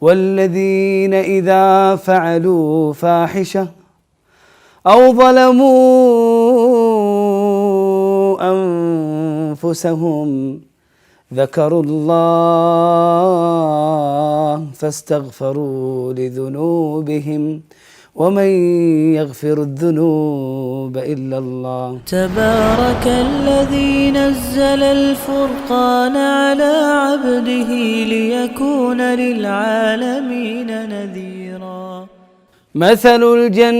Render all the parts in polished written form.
والذين إذا فعلوا فاحشة أو ظلموا أنفسهم ذكروا الله فاستغفروا لذنوبهم ومن يغفر الذنوب إلا الله. تبارك الذي نزل الفرقان على عبده ليكون للعالمين نذيرا. مثل الجنة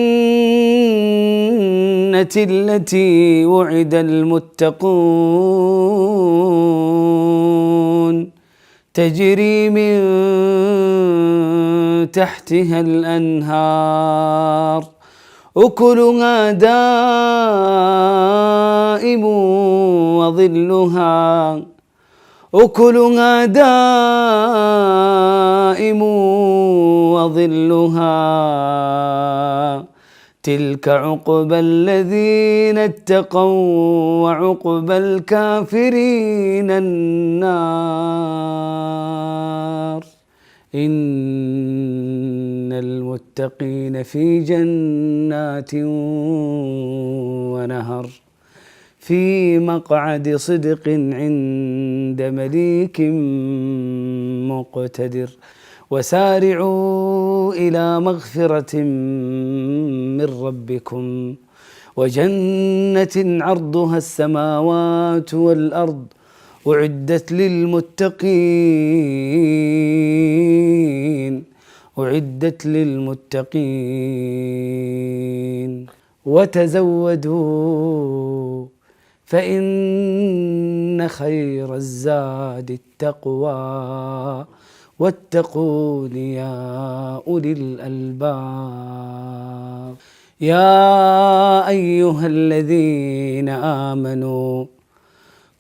التي وعد المتقون تجري من تحتها الأنهار أكلها دائم وظلها تلك عقبى الذين اتقوا وعقبى الكافرين النار. إن المتقين في جنات ونهر في مقعد صدق عند مليك مقتدر. وسارعوا إلى مغفرة من ربكم وجنة عرضها السماوات والأرض أعدت للمتقين وتزودوا فإن خير الزاد التقوى واتقون يا أولي الألباب. يا أيها الذين آمنوا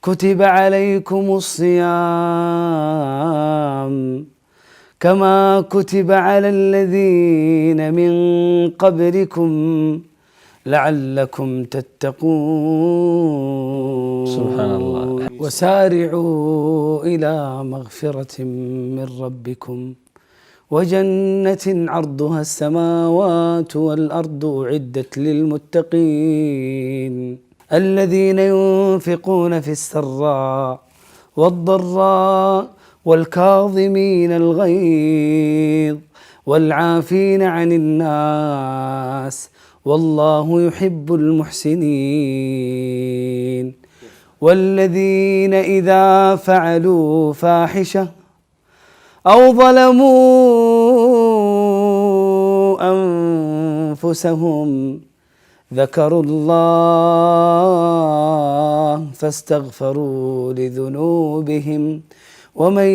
كتب عليكم الصيام كما كتب على الذين من قبلكم لعلكم تتقون. سبحان الله. وسارعوا إلى مغفرة من ربكم وجنة عرضها السماوات والأرض أعدت للمتقين الذين ينفقون في السراء والضراء والكاظمين الغيظ والعافين عن الناس والله يحب المحسنين. والذين إذا فعلوا فاحشة أو ظلموا أنفسهم ذكروا الله فاستغفروا لذنوبهم ومن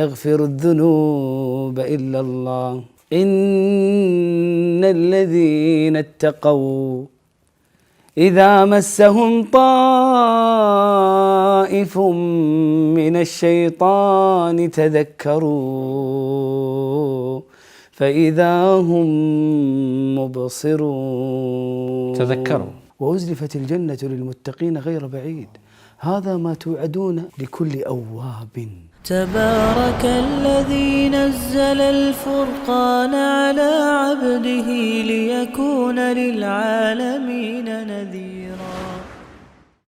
يغفر الذنوب إلا الله. إن الذين اتقوا إذا مسهم طائف من الشيطان تذكروا فإذا هم مبصرون. تذكروا. وأزلفت الجنة للمتقين غير بعيد هذا ما توعدون لكل أواب. تبارك الذي نزل الفرقان على عبده ليكون للعالمين نذيرا.